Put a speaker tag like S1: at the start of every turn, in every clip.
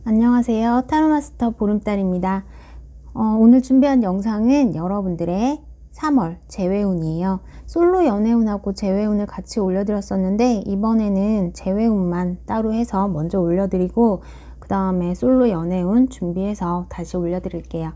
S1: 안녕하세요. 타로마스터 보름달입니다. 오늘 준비한 영상은 여러분들의 3월 재회운이에요. 솔로 연애운하고 재회운을 같이 올려드렸었는데 이번에는 재회운만 따로 해서 먼저 올려드리고 그 다음에 솔로 연애운 준비해서 다시 올려드릴게요.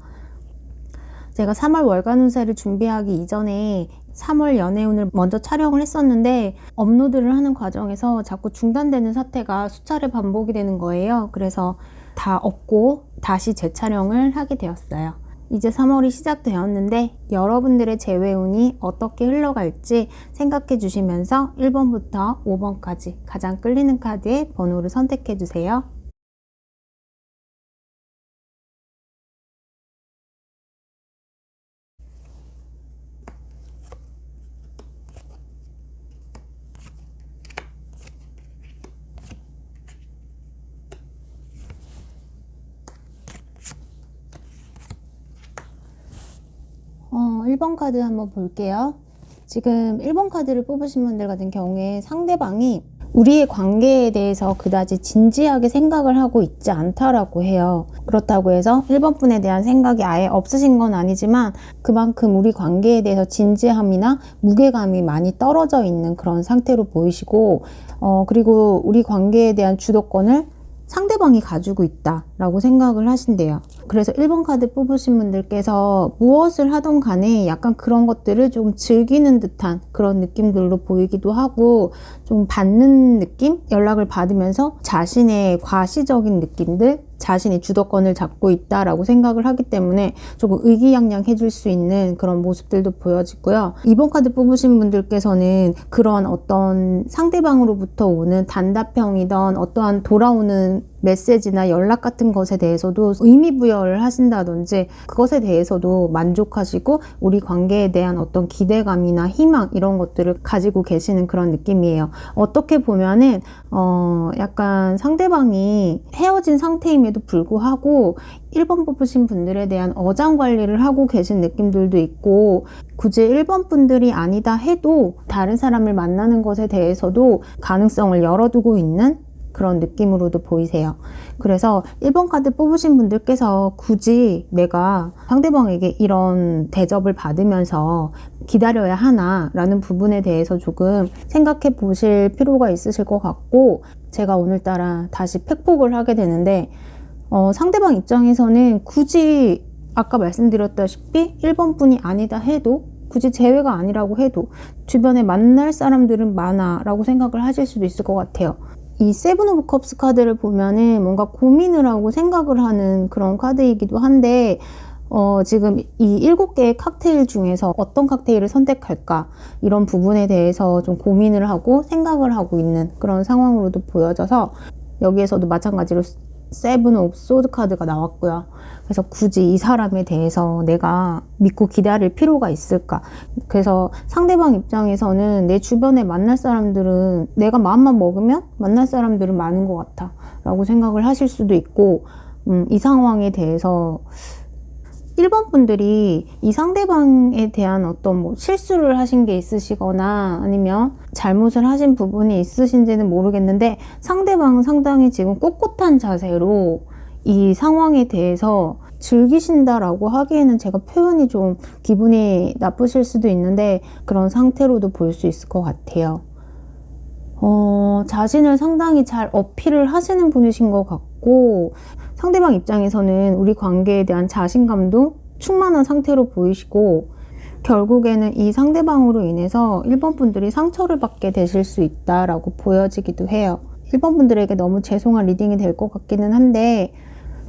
S1: 제가 3월 월간 운세를 준비하기 이전에 3월 연애운을 먼저 촬영을 했었는데 업로드를 하는 과정에서 자꾸 중단되는 사태가 수차례 반복이 되는 거예요. 그래서 다 없고 다시 재촬영을 하게 되었어요. 이제 3월이 시작되었는데 여러분들의 재회운이 어떻게 흘러갈지 생각해 주시면서 1번부터 5번까지 가장 끌리는 카드의 번호를 선택해 주세요. 어, 1번 카드 한번 볼게요. 지금 1번 카드를 뽑으신 분들 같은 경우에 상대방이 우리의 관계에 대해서 그다지 진지하게 생각을 하고 있지 않다라고 해요. 그렇다고 해서 1번 분에 대한 생각이 아예 없으신 건 아니지만 그만큼 우리 관계에 대해서 진지함이나 무게감이 많이 떨어져 있는 그런 상태로 보이시고 그리고 우리 관계에 대한 주도권을 상대방이 가지고 있다라고 생각을 하신대요. 그래서 1번 카드 뽑으신 분들께서 무엇을 하던 간에 약간 그런 것들을 좀 즐기는 듯한 그런 느낌들로 보이기도 하고 좀 받는 느낌? 연락을 받으면서 자신의 과시적인 느낌들? 자신이 주도권을 잡고 있다라고 생각을 하기 때문에 조금 의기양양해질 수 있는 그런 모습들도 보여지고요. 2번 카드 뽑으신 분들께서는 그런 어떤 상대방으로부터 오는 단답형이던 어떠한 돌아오는 메시지나 연락 같은 것에 대해서도 의미 부여를 하신다든지 그것에 대해서도 만족하시고 우리 관계에 대한 어떤 기대감이나 희망 이런 것들을 가지고 계시는 그런 느낌이에요. 어떻게 보면은 약간 상대방이 헤어진 상태임에도 불구하고 1번 뽑으신 분들에 대한 어장 관리를 하고 계신 느낌들도 있고 굳이 1번 분들이 아니다 해도 다른 사람을 만나는 것에 대해서도 가능성을 열어두고 있는 그런 느낌으로도 보이세요. 그래서 1번 카드 뽑으신 분들께서 굳이 내가 상대방에게 이런 대접을 받으면서 기다려야 하나 라는 부분에 대해서 조금 생각해 보실 필요가 있으실 것 같고 제가 오늘따라 다시 팩폭을 하게 되는데 상대방 입장에서는 굳이 아까 말씀드렸다시피 1번 분이 아니다 해도 굳이 재회가 아니라고 해도 주변에 만날 사람들은 많아 라고 생각을 하실 수도 있을 것 같아요. 이 세븐 오브 컵스 카드를 보면은 뭔가 고민을 하고 생각을 하는 그런 카드이기도 한데 지금 이 7개의 칵테일 중에서 어떤 칵테일을 선택할까 이런 부분에 대해서 좀 고민을 하고 생각을 하고 있는 그런 상황으로도 보여져서 여기에서도 마찬가지로 세븐 오브 소드 카드가 나왔고요. 그래서 굳이 이 사람에 대해서 내가 믿고 기다릴 필요가 있을까? 그래서 상대방 입장에서는 내 주변에 만날 사람들은 내가 마음만 먹으면 만날 사람들은 많은 것 같아 라고 생각을 하실 수도 있고 이 상황에 대해서 1번 분들이 이 상대방에 대한 어떤 뭐 실수를 하신 게 있으시거나 아니면 잘못을 하신 부분이 있으신지는 모르겠는데 상대방은 상당히 지금 꼿꼿한 자세로 이 상황에 대해서 즐기신다라고 하기에는 제가 표현이 좀 기분이 나쁘실 수도 있는데 그런 상태로도 볼 수 있을 것 같아요. 자신을 상당히 잘 어필을 하시는 분이신 것 같고 상대방 입장에서는 우리 관계에 대한 자신감도 충만한 상태로 보이시고 결국에는 이 상대방으로 인해서 1번 분들이 상처를 받게 되실 수 있다라고 보여지기도 해요. 1번 분들에게 너무 죄송한 리딩이 될 것 같기는 한데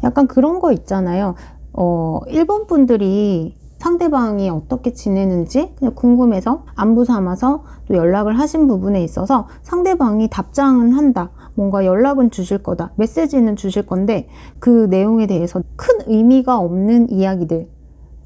S1: 약간 그런 거 있잖아요. 1번 분들이 상대방이 어떻게 지내는지 그냥 궁금해서 안부 삼아서 또 연락을 하신 부분에 있어서 상대방이 답장은 한다. 뭔가 연락은 주실 거다. 메시지는 주실 건데 그 내용에 대해서 큰 의미가 없는 이야기들.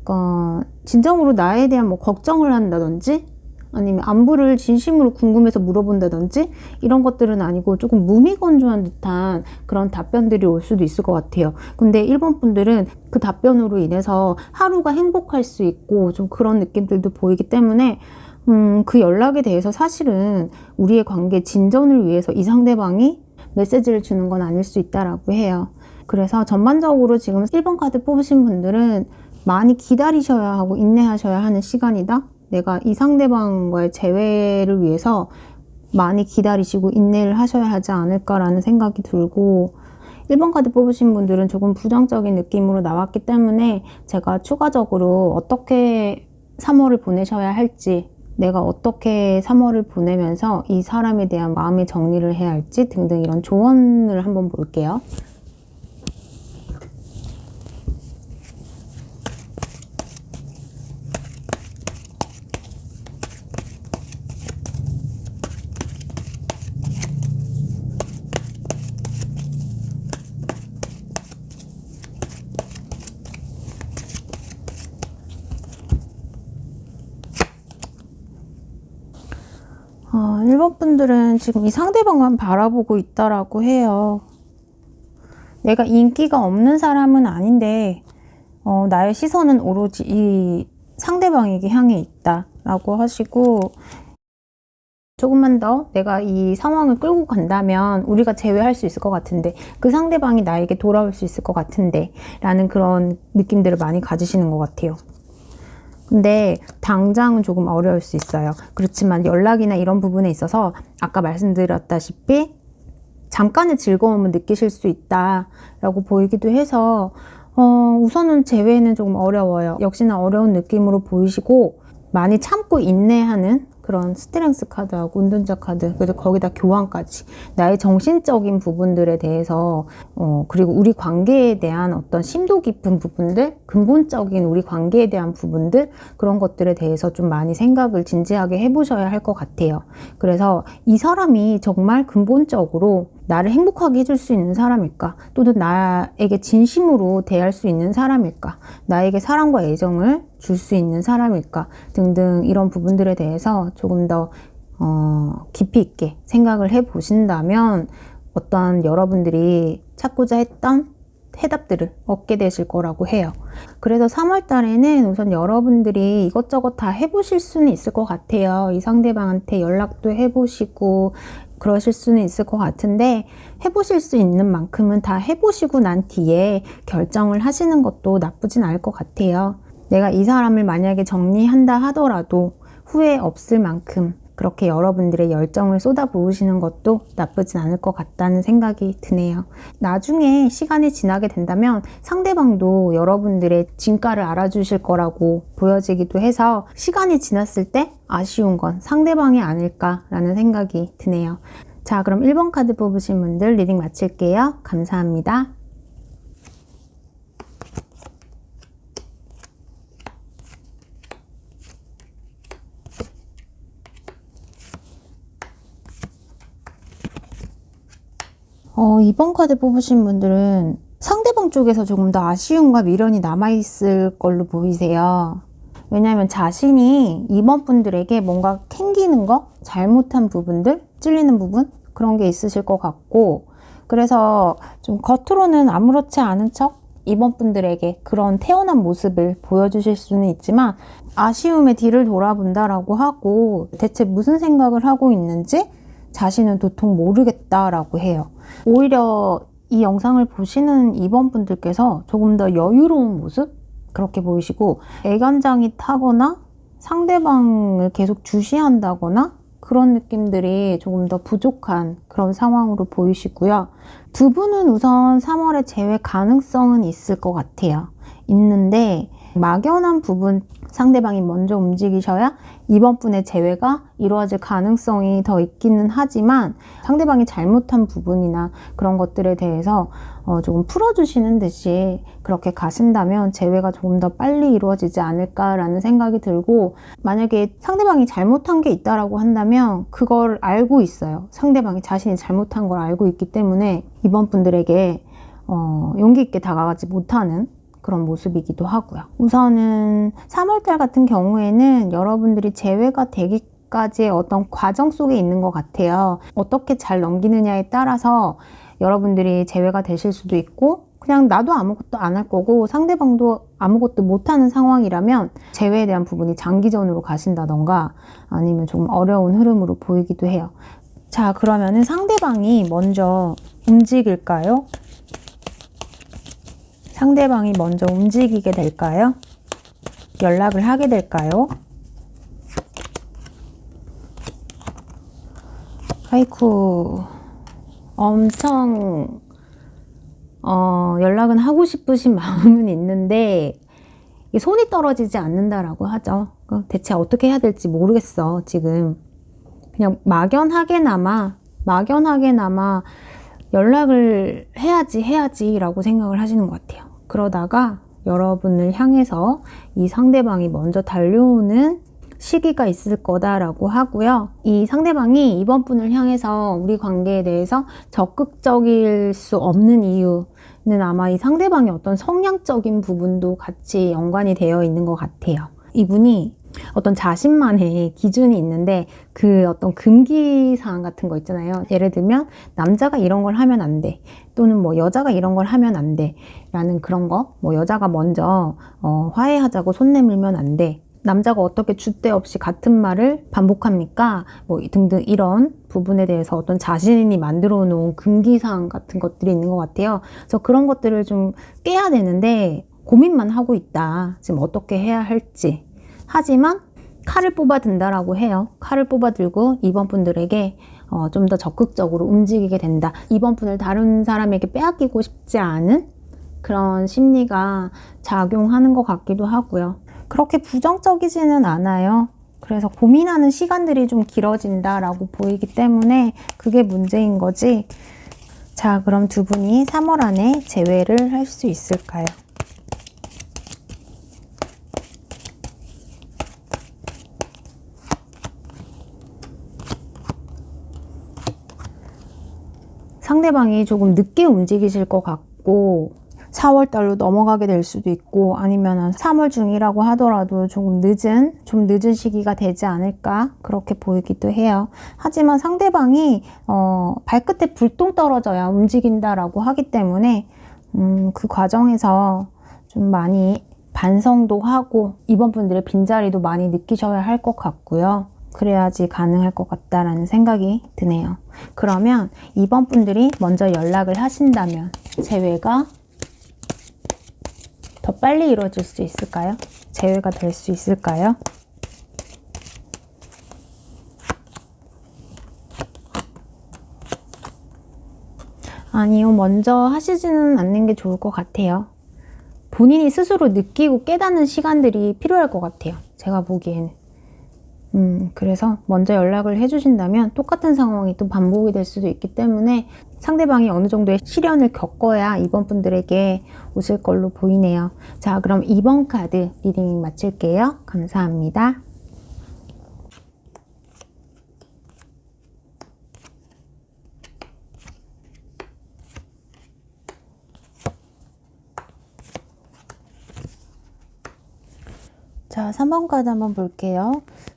S1: 그러니까 진정으로 나에 대한 뭐 걱정을 한다든지 아니면 안부를 진심으로 궁금해서 물어본다든지 이런 것들은 아니고 조금 무미건조한 듯한 그런 답변들이 올 수도 있을 것 같아요. 근데 1번 분들은 그 답변으로 인해서 하루가 행복할 수 있고 좀 그런 느낌들도 보이기 때문에 그 연락에 대해서 사실은 우리의 관계 진전을 위해서 이 상대방이 메시지를 주는 건 아닐 수 있다라고 해요. 그래서 전반적으로 지금 1번 카드 뽑으신 분들은 많이 기다리셔야 하고 인내하셔야 하는 시간이다. 내가 이 상대방과의 재회를 위해서 많이 기다리시고 인내를 하셔야 하지 않을까라는 생각이 들고, 1번 카드 뽑으신 분들은 조금 부정적인 느낌으로 나왔기 때문에 제가 추가적으로 어떻게 3월을 보내셔야 할지, 내가 어떻게 3월을 보내면서 이 사람에 대한 마음의 정리를 해야 할지 등등 이런 조언을 한번 볼게요. 아, 1번 분들은 지금 이 상대방만 바라보고 있다라고 해요. 내가 인기가 없는 사람은 아닌데 나의 시선은 오로지 이 상대방에게 향해 있다라고 하시고, 조금만 더 내가 이 상황을 끌고 간다면 우리가 재회할 수 있을 것 같은데, 그 상대방이 나에게 돌아올 수 있을 것 같은데 라는 그런 느낌들을 많이 가지시는 것 같아요. 근데 당장은 조금 어려울 수 있어요. 그렇지만 연락이나 이런 부분에 있어서 아까 말씀드렸다시피 잠깐의 즐거움을 느끼실 수 있다라고 보이기도 해서 우선은 재회는 조금 어려워요. 역시나 어려운 느낌으로 보이시고, 많이 참고 인내하는 그런 스트렝스 카드하고 운둔자 카드, 그리고 거기다 교환까지 나의 정신적인 부분들에 대해서 그리고 우리 관계에 대한 어떤 심도 깊은 부분들, 근본적인 우리 관계에 대한 부분들, 그런 것들에 대해서 좀 많이 생각을 진지하게 해보셔야 할 것 같아요. 그래서 이 사람이 정말 근본적으로 나를 행복하게 해줄 수 있는 사람일까? 또는 나에게 진심으로 대할 수 있는 사람일까? 나에게 사랑과 애정을 줄 수 있는 사람일까? 등등 이런 부분들에 대해서 조금 더 깊이 있게 생각을 해 보신다면 어떤 여러분들이 찾고자 했던 해답들을 얻게 되실 거라고 해요. 그래서 3월 달에는 우선 여러분들이 이것저것 다 해보실 수는 있을 것 같아요. 이 상대방한테 연락도 해보시고 그러실 수는 있을 것 같은데, 해보실 수 있는 만큼은 다 해보시고 난 뒤에 결정을 하시는 것도 나쁘진 않을 것 같아요. 내가 이 사람을 만약에 정리한다 하더라도 후회 없을 만큼 그렇게 여러분들의 열정을 쏟아부으시는 것도 나쁘진 않을 것 같다는 생각이 드네요. 나중에 시간이 지나게 된다면 상대방도 여러분들의 진가를 알아주실 거라고 보여지기도 해서, 시간이 지났을 때 아쉬운 건 상대방이 아닐까라는 생각이 드네요. 자, 그럼 1번 카드 뽑으신 분들 리딩 마칠게요. 감사합니다. 이번 카드 뽑으신 분들은 상대방 쪽에서 조금 더 아쉬움과 미련이 남아있을 걸로 보이세요. 왜냐하면 자신이 이번 분들에게 뭔가 캥기는 거, 잘못한 부분들, 찔리는 부분, 그런 게 있으실 것 같고, 그래서 좀 겉으로는 아무렇지 않은 척 이번 분들에게 그런 태어난 모습을 보여주실 수는 있지만, 아쉬움의 뒤를 돌아본다라고 하고 대체 무슨 생각을 하고 있는지 자신은 도통 모르겠다라고 해요. 오히려 이 영상을 보시는 이번 분들께서 조금 더 여유로운 모습? 그렇게 보이시고, 애간장이 타거나 상대방을 계속 주시한다거나 그런 느낌들이 조금 더 부족한 그런 상황으로 보이시고요. 두 분은 우선 3월에 재회 가능성은 있을 것 같아요. 있는데 막연한 부분, 상대방이 먼저 움직이셔야 이번 분의 재회가 이루어질 가능성이 더 있기는 하지만, 상대방이 잘못한 부분이나 그런 것들에 대해서 조금 풀어주시는 듯이 그렇게 가신다면 재회가 조금 더 빨리 이루어지지 않을까라는 생각이 들고, 만약에 상대방이 잘못한 게 있다라고 한다면 그걸 알고 있어요. 상대방이 자신이 잘못한 걸 알고 있기 때문에 이번 분들에게 용기 있게 다가가지 못하는 그런 모습이기도 하고요. 우선은 3월달 같은 경우에는 여러분들이 재회가 되기까지의 어떤 과정 속에 있는 것 같아요. 어떻게 잘 넘기느냐에 따라서 여러분들이 재회가 되실 수도 있고, 그냥 나도 아무것도 안 할 거고 상대방도 아무것도 못하는 상황이라면 재회에 대한 부분이 장기전으로 가신다던가 아니면 좀 어려운 흐름으로 보이기도 해요. 자, 그러면은 상대방이 먼저 움직일까요? 상대방이 먼저 움직이게 될까요? 연락을 하게 될까요? 아이쿠, 엄청 연락은 하고 싶으신 마음은 있는데 손이 떨어지지 않는다라고 하죠. 대체 어떻게 해야 될지 모르겠어. 지금 그냥 막연하게나마 연락을 해야지 라고 생각을 하시는 것 같아요. 그러다가 여러분을 향해서 이 상대방이 먼저 달려오는 시기가 있을 거다라고 하고요. 이 상대방이 이번 분을 향해서 우리 관계에 대해서 적극적일 수 없는 이유는 아마 이 상대방의 어떤 성향적인 부분도 같이 연관이 되어 있는 것 같아요. 이분이 어떤 자신만의 기준이 있는데 그 어떤 금기사항 같은 거 있잖아요. 예를 들면 남자가 이런 걸 하면 안 돼, 또는 뭐 여자가 이런 걸 하면 안 돼 라는 그런 거, 뭐 여자가 먼저 화해하자고 손 내밀면 안 돼, 남자가 어떻게 줏대 없이 같은 말을 반복합니까? 뭐 등등 이런 부분에 대해서 어떤 자신이 만들어 놓은 금기사항 같은 것들이 있는 것 같아요. 그래서 그런 것들을 좀 깨야 되는데 고민만 하고 있다. 지금 어떻게 해야 할지. 하지만 칼을 뽑아 든다라고 해요. 칼을 뽑아 들고 이번 분들에게 좀 더 적극적으로 움직이게 된다. 이번 분을 다른 사람에게 빼앗기고 싶지 않은 그런 심리가 작용하는 것 같기도 하고요. 그렇게 부정적이지는 않아요. 그래서 고민하는 시간들이 좀 길어진다라고 보이기 때문에 그게 문제인 거지. 자, 그럼 두 분이 3월 안에 재회를 할 수 있을까요? 상대방이 조금 늦게 움직이실 것 같고 4월 달로 넘어가게 될 수도 있고 아니면 3월 중이라고 하더라도 좀 늦은 시기가 되지 않을까 그렇게 보이기도 해요. 하지만 상대방이 발끝에 불똥 떨어져야 움직인다라고 하기 때문에 그 과정에서 좀 많이 반성도 하고 이번 분들의 빈자리도 많이 느끼셔야 할 것 같고요. 그래야지 가능할 것 같다라는 생각이 드네요. 그러면 이번 분들이 먼저 연락을 하신다면 재회가 더 빨리 이루어질 수 있을까요? 재회가 될 수 있을까요? 아니요, 먼저 하시지는 않는 게 좋을 것 같아요. 본인이 스스로 느끼고 깨닫는 시간들이 필요할 것 같아요. 제가 보기에는. 그래서 먼저 연락을 해주신다면 똑같은 상황이 또 반복이 될 수도 있기 때문에 상대방이 어느 정도의 시련을 겪어야 이번 분들에게 오실 걸로 보이네요. 자, 그럼 2번 카드 리딩 마칠게요. 감사합니다. 자, 3번 카드 한번 볼게요.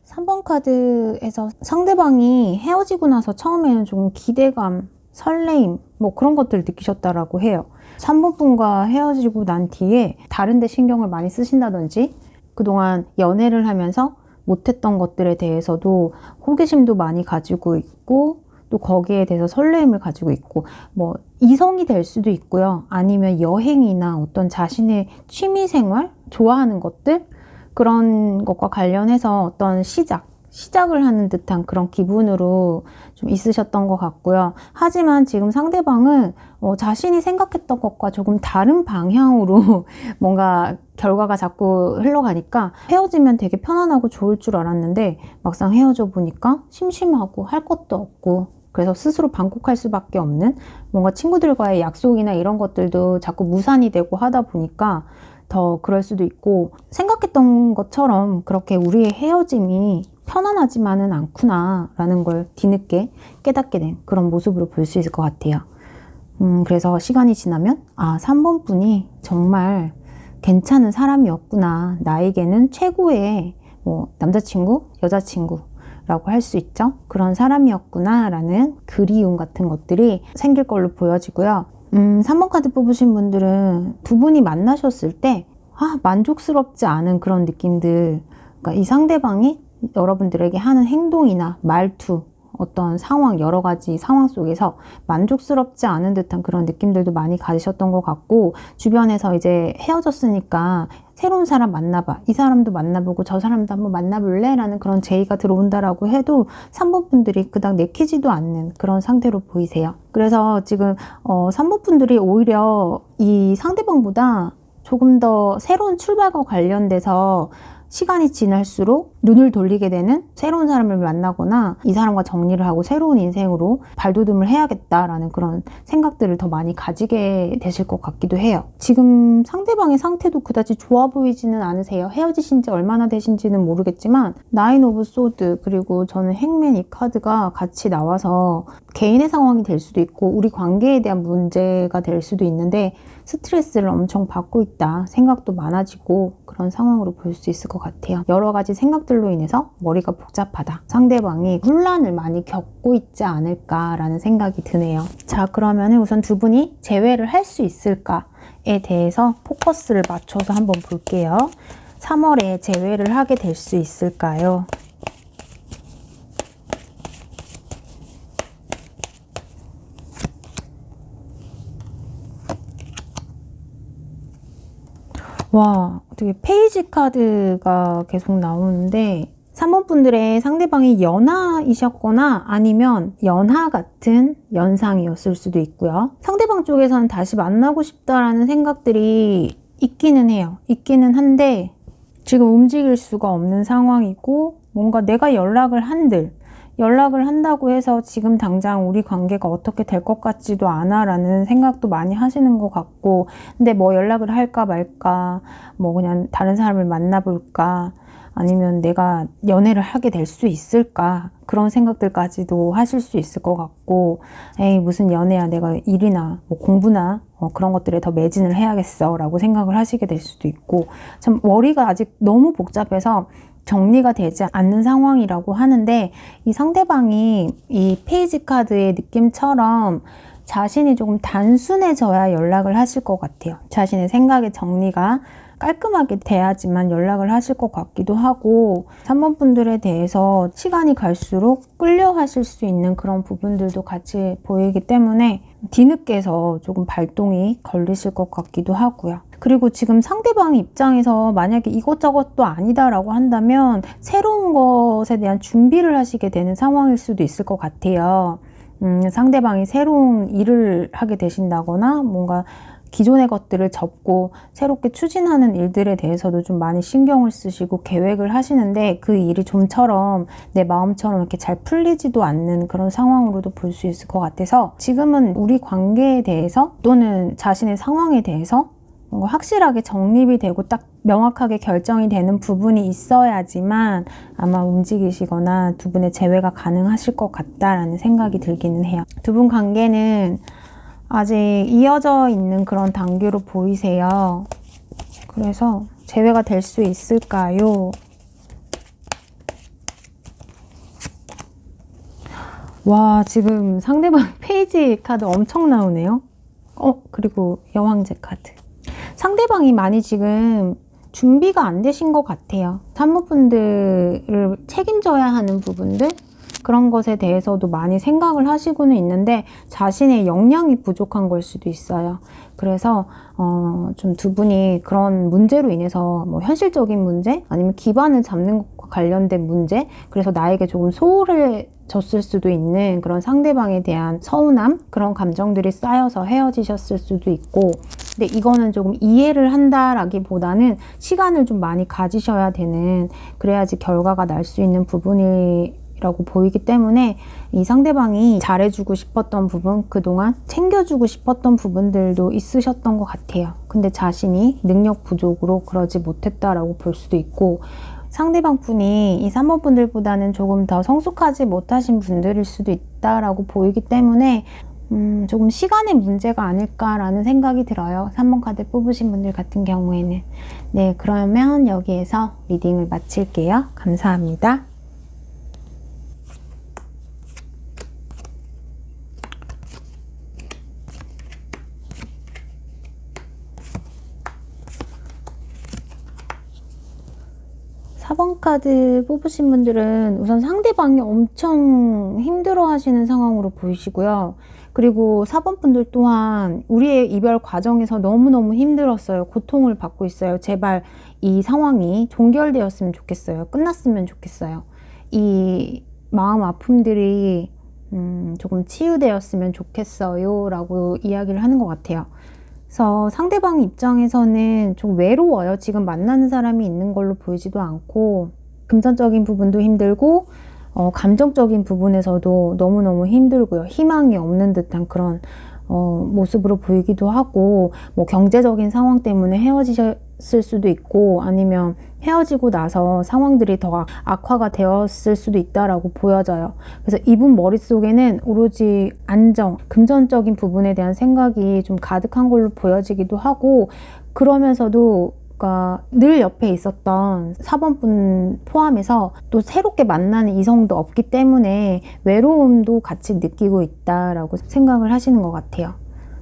S1: 3번 카드에서 상대방이 헤어지고 나서 처음에는 좀 기대감, 설레임 뭐 그런 것들을 느끼셨다라고 해요. 3번 분과 헤어지고 난 뒤에 다른 데 신경을 많이 쓰신다든지 그동안 연애를 하면서 못했던 것들에 대해서도 호기심도 많이 가지고 있고 또 거기에 대해서 설레임을 가지고 있고 뭐 이성이 될 수도 있고요. 아니면 여행이나 어떤 자신의 취미생활, 좋아하는 것들 그런 것과 관련해서 어떤 시작을 하는 듯한 그런 기분으로 좀 있으셨던 것 같고요. 하지만 지금 상대방은 자신이 생각했던 것과 조금 다른 방향으로 뭔가 결과가 자꾸 흘러가니까 헤어지면 되게 편안하고 좋을 줄 알았는데 막상 헤어져 보니까 심심하고 할 것도 없고 그래서 스스로 방콕할 수밖에 없는 뭔가 친구들과의 약속이나 이런 것들도 자꾸 무산이 되고 하다 보니까 더 그럴 수도 있고 생각했던 것처럼 그렇게 우리의 헤어짐이 편안하지만은 않구나 라는 걸 뒤늦게 깨닫게 된 그런 모습으로 볼 수 있을 것 같아요. 그래서 시간이 지나면 3번 분이 정말 괜찮은 사람이었구나. 나에게는 최고의 남자친구, 여자친구라고 할 수 있죠. 그런 사람이었구나 라는 그리움 같은 것들이 생길 걸로 보여지고요. 3번 카드 뽑으신 분들은 두 분이 만나셨을 때 만족스럽지 않은 그런 느낌들, 그러니까 이 상대방이 여러분들에게 하는 행동이나 말투, 어떤 상황, 여러 가지 상황 속에서 만족스럽지 않은 듯한 그런 느낌들도 많이 가지셨던 것 같고, 주변에서 이제 헤어졌으니까 새로운 사람 만나봐, 이 사람도 만나보고 저 사람도 한번 만나볼래? 라는 그런 제의가 들어온다라고 해도 3번 분들이 그닥 내키지도 않는 그런 상태로 보이세요. 그래서 지금 3번 분들이 오히려 이 상대방보다 조금 더 새로운 출발과 관련돼서 시간이 지날수록 눈을 돌리게 되는, 새로운 사람을 만나거나 이 사람과 정리를 하고 새로운 인생으로 발돋움을 해야겠다라는 그런 생각들을 더 많이 가지게 되실 것 같기도 해요. 지금 상대방의 상태도 그다지 좋아 보이지는 않으세요. 헤어지신 지 얼마나 되신지는 모르겠지만 나인 오브 소드, 그리고 저는 행맨, 이 카드가 같이 나와서 개인의 상황이 될 수도 있고 우리 관계에 대한 문제가 될 수도 있는데, 스트레스를 엄청 받고 있다, 생각도 많아지고 그런 상황으로 볼 수 있을 것 같아요. 여러 가지 생각들로 인해서 머리가 복잡하다, 상대방이 혼란을 많이 겪고 있지 않을까라는 생각이 드네요. 자, 그러면 우선 두 분이 재회를 할 수 있을까에 대해서 포커스를 맞춰서 한번 볼게요. 3월에 재회를 하게 될 수 있을까요? 와, 어떻게 페이지 카드가 계속 나오는데 3번 분들의 상대방이 연하이셨거나 아니면 연하 같은 연상이었을 수도 있고요. 상대방 쪽에서는 다시 만나고 싶다라는 생각들이 있기는 해요. 있기는 한데 지금 움직일 수가 없는 상황이고, 뭔가 내가 연락을 한다고 해서 지금 당장 우리 관계가 어떻게 될 것 같지도 않아 라는 생각도 많이 하시는 것 같고, 근데 뭐 연락을 할까 말까, 뭐 그냥 다른 사람을 만나볼까, 아니면 내가 연애를 하게 될 수 있을까, 그런 생각들까지도 하실 수 있을 것 같고, 에이 무슨 연애야, 내가 일이나 뭐 공부나 그런 것들에 더 매진을 해야겠어 라고 생각을 하시게 될 수도 있고, 참 머리가 아직 너무 복잡해서 정리가 되지 않는 상황이라고 하는데, 이 상대방이 이 페이지 카드의 느낌처럼 자신이 조금 단순해져야 연락을 하실 것 같아요. 자신의 생각의 정리가 깔끔하게 돼야지만 연락을 하실 것 같기도 하고, 3번 분들에 대해서 시간이 갈수록 끌려 하실 수 있는 그런 부분들도 같이 보이기 때문에 뒤늦게서 조금 발동이 걸리실 것 같기도 하고요. 그리고 지금 상대방 입장에서 만약에 이것저것도 아니다라고 한다면 새로운 것에 대한 준비를 하시게 되는 상황일 수도 있을 것 같아요. 상대방이 새로운 일을 하게 되신다거나 뭔가 기존의 것들을 접고 새롭게 추진하는 일들에 대해서도 좀 많이 신경을 쓰시고 계획을 하시는데, 그 일이 좀처럼 내 마음처럼 이렇게 잘 풀리지도 않는 그런 상황으로도 볼 수 있을 것 같아서, 지금은 우리 관계에 대해서 또는 자신의 상황에 대해서 뭔가 확실하게 정립이 되고 딱 명확하게 결정이 되는 부분이 있어야지만 아마 움직이시거나 두 분의 재회가 가능하실 것 같다라는 생각이 들기는 해요. 두 분 관계는 아직 이어져 있는 그런 단계로 보이세요. 그래서 재회가 될 수 있을까요? 와, 지금 상대방 페이지 카드 엄청 나오네요. 그리고 여왕제 카드. 상대방이 많이 지금 준비가 안 되신 것 같아요. 산모분들을 책임져야 하는 부분들, 그런 것에 대해서도 많이 생각을 하시고는 있는데 자신의 역량이 부족한 걸 수도 있어요. 그래서 좀 두 분이 그런 문제로 인해서 뭐 현실적인 문제, 아니면 기반을 잡는 것과 관련된 문제, 그래서 나에게 조금 소홀해졌을 수도 있는 그런 상대방에 대한 서운함, 그런 감정들이 쌓여서 헤어지셨을 수도 있고, 근데 이거는 조금 이해를 한다라기보다는 시간을 좀 많이 가지셔야 되는, 그래야지 결과가 날 수 있는 부분이라고 보이기 때문에, 이 상대방이 잘해주고 싶었던 부분, 그동안 챙겨주고 싶었던 부분들도 있으셨던 것 같아요. 근데 자신이 능력 부족으로 그러지 못했다라고 볼 수도 있고, 상대방 분이 이 3번 분들보다는 조금 더 성숙하지 못하신 분들일 수도 있다라고 보이기 때문에 조금 시간의 문제가 아닐까라는 생각이 들어요. 3번 카드 뽑으신 분들 같은 경우에는. 네, 그러면 여기에서 리딩을 마칠게요. 감사합니다. 4번 카드 뽑으신 분들은 우선 상대방이 엄청 힘들어 하시는 상황으로 보이시고요. 그리고 4번 분들 또한 우리의 이별 과정에서 너무너무 힘들었어요. 고통을 받고 있어요. 제발 이 상황이 종결되었으면 좋겠어요. 끝났으면 좋겠어요. 이 마음 아픔들이 조금 치유되었으면 좋겠어요 라고 이야기를 하는 것 같아요. 그래서 상대방 입장에서는 좀 외로워요. 지금 만나는 사람이 있는 걸로 보이지도 않고, 금전적인 부분도 힘들고 감정적인 부분에서도 너무너무 힘들고요. 희망이 없는 듯한 그런 모습으로 보이기도 하고, 뭐 경제적인 상황 때문에 헤어지셨을 수도 있고, 아니면 헤어지고 나서 상황들이 더 악화가 되었을 수도 있다라고 보여져요. 그래서 이분 머릿속에는 오로지 안정, 금전적인 부분에 대한 생각이 좀 가득한 걸로 보여지기도 하고, 그러면서도 그러니까 늘 옆에 있었던 4번 분 포함해서 또 새롭게 만나는 이성도 없기 때문에 외로움도 같이 느끼고 있다라고 생각을 하시는 것 같아요.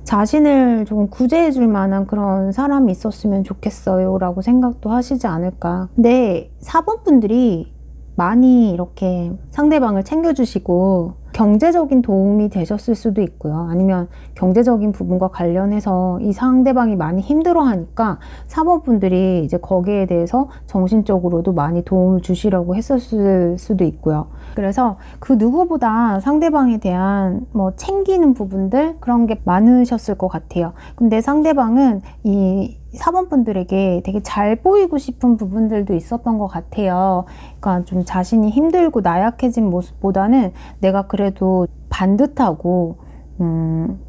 S1: 자신을 조금 구제해 줄 만한 그런 사람이 있었으면 좋겠어요 라고 생각도 하시지 않을까. 근데 4번 분들이 많이 이렇게 상대방을 챙겨주시고 경제적인 도움이 되셨을 수도 있고요. 아니면 경제적인 부분과 관련해서 이 상대방이 많이 힘들어하니까 4번 분들이 이제 거기에 대해서 정신적으로도 많이 도움을 주시려고 했었을 수도 있고요. 그래서 그 누구보다 상대방에 대한 뭐 챙기는 부분들 그런 게 많으셨을 것 같아요. 근데 상대방은 이 4번 분들에게 되게 잘 보이고 싶은 부분들도 있었던 것 같아요. 그러니까 좀 자신이 힘들고 나약해진 모습보다는 내가 그래도 반듯하고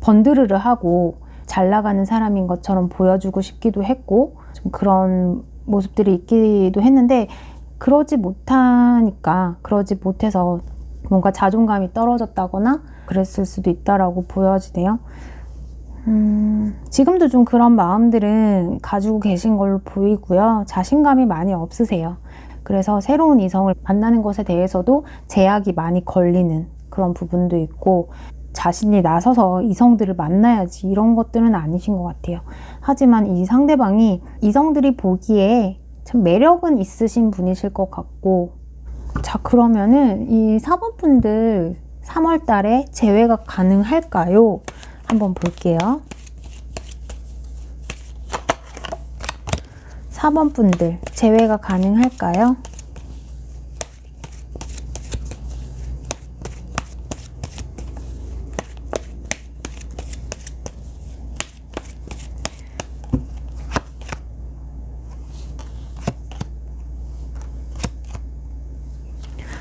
S1: 번드르르하고 잘 나가는 사람인 것처럼 보여주고 싶기도 했고, 좀 그런 모습들이 있기도 했는데, 그러지 못해서 뭔가 자존감이 떨어졌다거나 그랬을 수도 있다라고 보여지네요. 지금도 좀 그런 마음들은 가지고 계신 걸로 보이고요. 자신감이 많이 없으세요. 그래서 새로운 이성을 만나는 것에 대해서도 제약이 많이 걸리는 그런 부분도 있고, 자신이 나서서 이성들을 만나야지 이런 것들은 아니신 것 같아요. 하지만 이 상대방이 이성들이 보기에 참 매력은 있으신 분이실 것 같고, 자, 그러면은 이 4번 분들 3월 달에 재회가 가능할까요? 한번 볼게요. 4번 분들 재회가 가능할까요?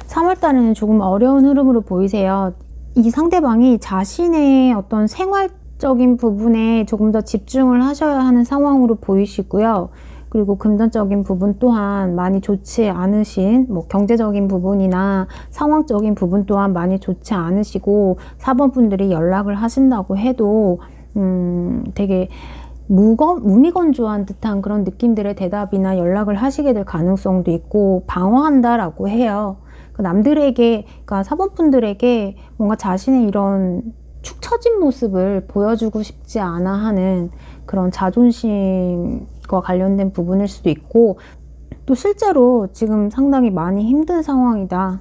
S1: (3월달에는) 조금 어려운 흐름으로 보이세요. 이 상대방이 자신의 어떤 생활적인 부분에 조금 더 집중을 하셔야 하는 상황으로 보이시고요. 그리고 금전적인 부분 또한 많이 좋지 않으신, 뭐 경제적인 부분이나 상황적인 부분 또한 많이 좋지 않으시고, 4번 분들이 연락을 하신다고 해도 되게 무미건조한 듯한 그런 느낌들의 대답이나 연락을 하시게 될 가능성도 있고, 방어한다라고 해요. 남들에게, 그러니까 4번 분들에게 뭔가 자신의 이런 축 처진 모습을 보여주고 싶지 않아 하는 그런 자존심과 관련된 부분일 수도 있고, 또 실제로 지금 상당히 많이 힘든 상황이다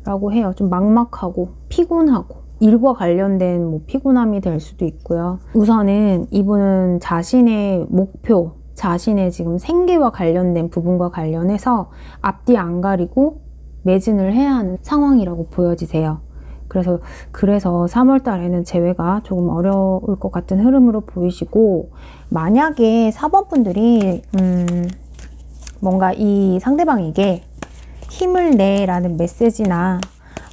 S1: 라고 해요. 좀 막막하고 피곤하고, 일과 관련된 뭐 피곤함이 될 수도 있고요. 우선은 이분은 자신의 목표, 자신의 지금 생계와 관련된 부분과 관련해서 앞뒤 안 가리고 매진을 해야 하는 상황이라고 보여지세요. 그래서 3월 달에는 재회가 조금 어려울 것 같은 흐름으로 보이시고, 만약에 4번 분들이 뭔가 이 상대방에게 힘을 내라는 메시지나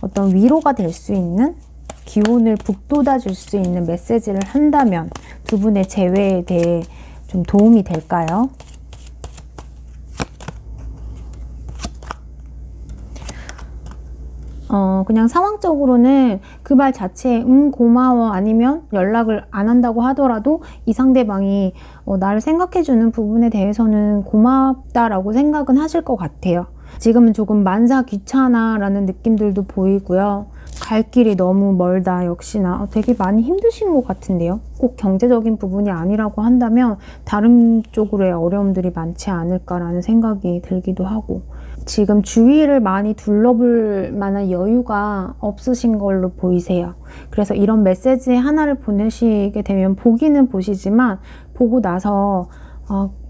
S1: 어떤 위로가 될 수 있는, 기운을 북돋아 줄 수 있는 메시지를 한다면 두 분의 재회에 대해 좀 도움이 될까요? 그냥 상황적으로는 그 말 자체에 고마워, 아니면 연락을 안 한다고 하더라도 이 상대방이 나를 생각해주는 부분에 대해서는 고맙다라고 생각은 하실 것 같아요. 지금은 조금 만사 귀찮아 라는 느낌들도 보이고요. 갈 길이 너무 멀다, 역시나 되게 많이 힘드신 것 같은데요. 꼭 경제적인 부분이 아니라고 한다면 다른 쪽으로의 어려움들이 많지 않을까라는 생각이 들기도 하고, 지금 주위를 많이 둘러볼 만한 여유가 없으신 걸로 보이세요. 그래서 이런 메시지 하나를 보내시게 되면 보기는 보시지만 보고 나서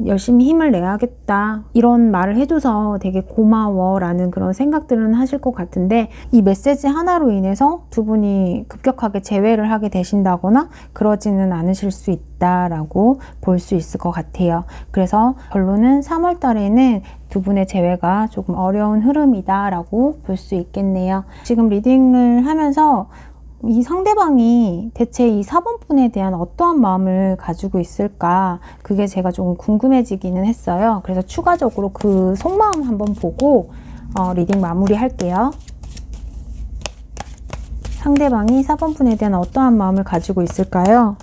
S1: 열심히 힘을 내야겠다 이런 말을 해줘서 되게 고마워 라는 그런 생각들은 하실 것 같은데, 이 메시지 하나로 인해서 두 분이 급격하게 재회를 하게 되신다거나 그러지는 않으실 수 있다라고 볼 수 있을 것 같아요. 그래서 결론은 3월 달에는 두 분의 재회가 조금 어려운 흐름이다 라고 볼 수 있겠네요. 지금 리딩을 하면서 이 상대방이 대체 이 4번분에 대한 어떠한 마음을 가지고 있을까, 그게 제가 좀 궁금해지기는 했어요. 그래서 추가적으로 그 속마음 한번 보고 리딩 마무리 할게요. 상대방이 4번분에 대한 어떠한 마음을 가지고 있을까요?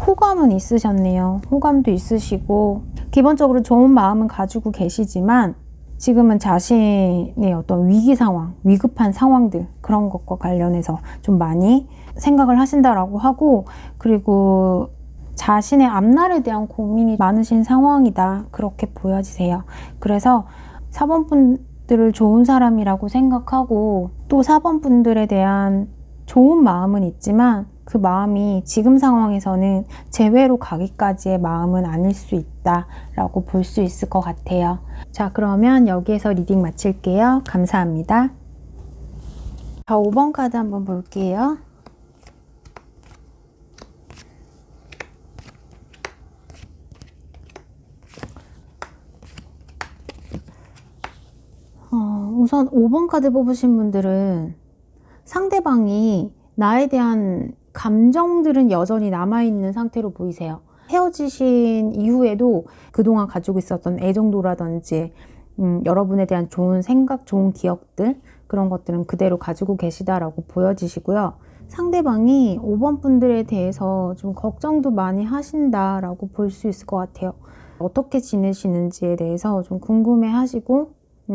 S1: 호감은 있으셨네요. 호감도 있으시고 기본적으로 좋은 마음은 가지고 계시지만 지금은 자신의 어떤 위기 상황, 위급한 상황들, 그런 것과 관련해서 좀 많이 생각을 하신다라고 하고, 그리고 자신의 앞날에 대한 고민이 많으신 상황이다, 그렇게 보여지세요. 그래서 4번 분들을 좋은 사람이라고 생각하고, 또 4번 분들에 대한 좋은 마음은 있지만 그 마음이 지금 상황에서는 재회로 가기까지의 마음은 아닐 수 있다라고 볼 수 있을 것 같아요. 자, 그러면 여기에서 리딩 마칠게요. 감사합니다. 자, 5번 카드 한번 볼게요. 우선 5번 카드 뽑으신 분들은 상대방이 나에 대한 감정들은 여전히 남아있는 상태로 보이세요. 헤어지신 이후에도 그동안 가지고 있었던 애정도라든지 여러분에 대한 좋은 생각, 좋은 기억들, 그런 것들은 그대로 가지고 계시다라고 보여지시고요. 상대방이 5번 분들에 대해서 좀 걱정도 많이 하신다라고 볼 수 있을 것 같아요. 어떻게 지내시는지에 대해서 좀 궁금해 하시고,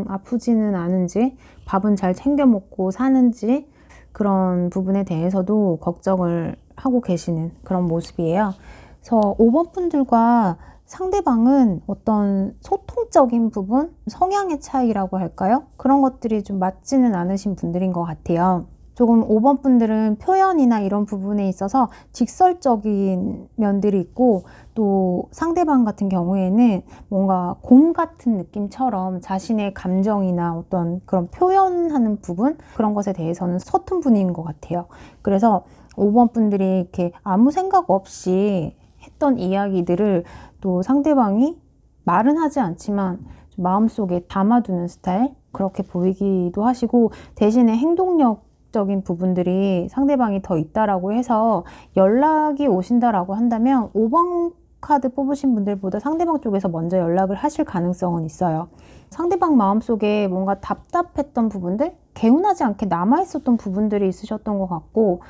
S1: 아프지는 않은지, 밥은 잘 챙겨 먹고 사는지, 그런 부분에 대해서도 걱정을 하고 계시는 그런 모습이에요. 그래서 5번 분들과 상대방은 어떤 소통적인 부분, 성향의 차이라고 할까요? 그런 것들이 좀 맞지는 않으신 분들인 것 같아요. 조금 5번 분들은 표현이나 이런 부분에 있어서 직설적인 면들이 있고, 또 상대방 같은 경우에는 뭔가 곰 같은 느낌처럼 자신의 감정이나 어떤 그런 표현하는 부분, 그런 것에 대해서는 서툰 분인 것 같아요. 그래서 5번 분들이 이렇게 아무 생각 없이 했던 이야기들을 또 상대방이 말은 하지 않지만 마음속에 담아두는 스타일, 그렇게 보이기도 하시고, 대신에 행동력적인 부분들이 상대방이 더 있다라고 해서 연락이 오신다라고 한다면 5번 카드 뽑으신 분들보다 상대방 쪽에서 먼저 연락을 하실 가능성은 있어요. 상대방 마음속에 뭔가 답답했던 부분들, 개운하지 않게 남아있었던 부분들이 있으셨던 것 같고,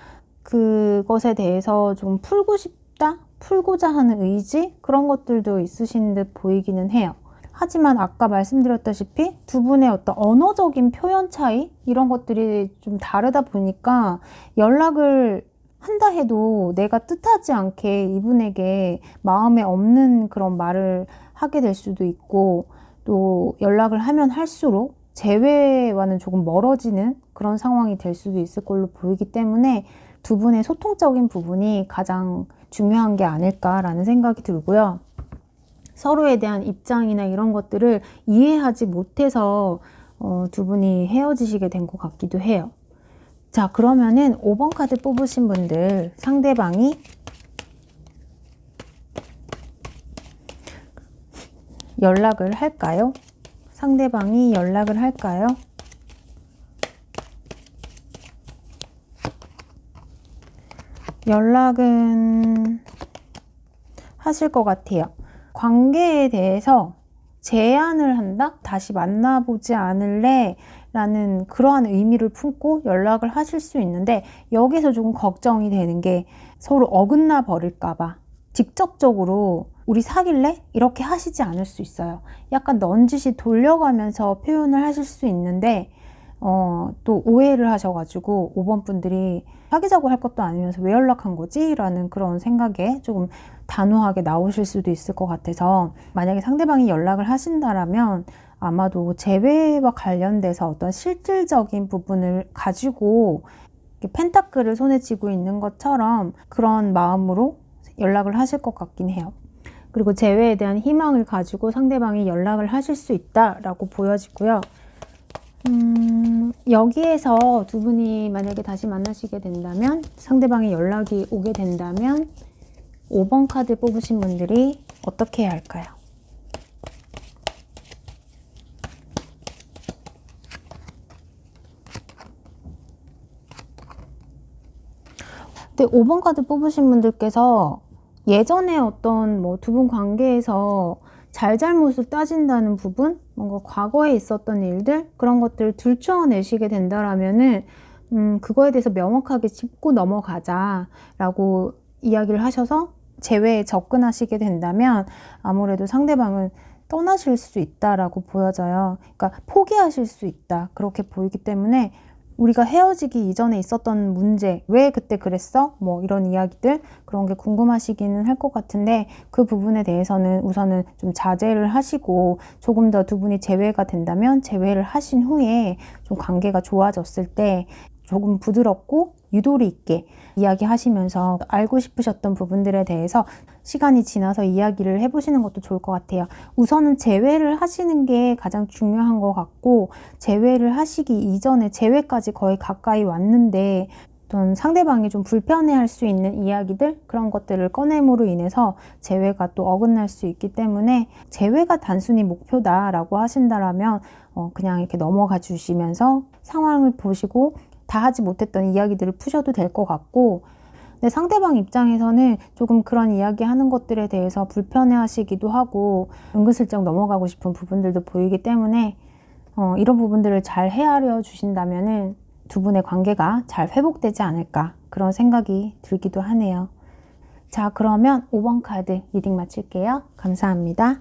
S1: 그것에 대해서 좀 풀고 싶다? 풀고자 하는 의지? 그런 것들도 있으신 듯 보이기는 해요. 하지만 아까 말씀드렸다시피 두 분의 어떤 언어적인 표현 차이? 이런 것들이 좀 다르다 보니까 연락을 한다 해도 내가 뜻하지 않게 이분에게 마음에 없는 그런 말을 하게 될 수도 있고, 또 연락을 하면 할수록 재회와는 조금 멀어지는 그런 상황이 될 수도 있을 걸로 보이기 때문에 두 분의 소통적인 부분이 가장 중요한 게 아닐까라는 생각이 들고요. 서로에 대한 입장이나 이런 것들을 이해하지 못해서 두 분이 헤어지시게 된 것 같기도 해요. 자, 그러면은 5번 카드 뽑으신 분들, 상대방이 연락을 할까요? 상대방이 연락을 할까요? 연락은 하실 것 같아요. 관계에 대해서 제안을 한다? 다시 만나보지 않을래? 라는 그러한 의미를 품고 연락을 하실 수 있는데, 여기서 조금 걱정이 되는 게 서로 어긋나 버릴까봐 직접적으로 우리 사귈래? 이렇게 하시지 않을 수 있어요. 약간 넌지시 돌려가면서 표현을 하실 수 있는데, 또 오해를 하셔가지고 5번 분들이 사귀자고 할 것도 아니면서 왜 연락한 거지? 라는 그런 생각에 조금 단호하게 나오실 수도 있을 것 같아서, 만약에 상대방이 연락을 하신다라면 아마도 재회와 관련돼서 어떤 실질적인 부분을 가지고 펜타클을 손에 쥐고 있는 것처럼 그런 마음으로 연락을 하실 것 같긴 해요. 그리고 재회에 대한 희망을 가지고 상대방이 연락을 하실 수 있다라고 보여지고요. 여기에서 두 분이 만약에 다시 만나시게 된다면, 상대방이 연락이 오게 된다면 5번 카드 뽑으신 분들이 어떻게 해야 할까요? 근데 5번 카드 뽑으신 분들께서 예전에 어떤 뭐 두 분 관계에서 잘잘못을 따진다는 부분, 뭔가 과거에 있었던 일들, 그런 것들을 들추어내시게 된다라면은 그거에 대해서 명확하게 짚고 넘어가자라고 이야기를 하셔서 재회에 접근하시게 된다면 아무래도 상대방은 떠나실 수 있다라고 보여져요. 그러니까 포기하실 수 있다, 그렇게 보이기 때문에 우리가 헤어지기 이전에 있었던 문제, 왜 그때 그랬어? 뭐 이런 이야기들, 그런 게 궁금하시기는 할 것 같은데, 그 부분에 대해서는 우선은 좀 자제를 하시고, 조금 더 두 분이 재회가 된다면 재회를 하신 후에 좀 관계가 좋아졌을 때 조금 부드럽고 유도리 있게 이야기하시면서 알고 싶으셨던 부분들에 대해서 시간이 지나서 이야기를 해보시는 것도 좋을 것 같아요. 우선은 재회를 하시는 게 가장 중요한 것 같고, 재회를 하시기 이전에 재회까지 거의 가까이 왔는데 어떤 상대방이 좀 불편해할 수 있는 이야기들, 그런 것들을 꺼냄으로 인해서 재회가 또 어긋날 수 있기 때문에, 재회가 단순히 목표다라고 하신다라면 그냥 이렇게 넘어가 주시면서 상황을 보시고 다 하지 못했던 이야기들을 푸셔도 될 것 같고, 근데 상대방 입장에서는 조금 그런 이야기 하는 것들에 대해서 불편해 하시기도 하고 은근슬쩍 넘어가고 싶은 부분들도 보이기 때문에 이런 부분들을 잘 헤아려 주신다면은 두 분의 관계가 잘 회복되지 않을까, 그런 생각이 들기도 하네요. 자, 그러면 5번 카드 리딩 마칠게요. 감사합니다.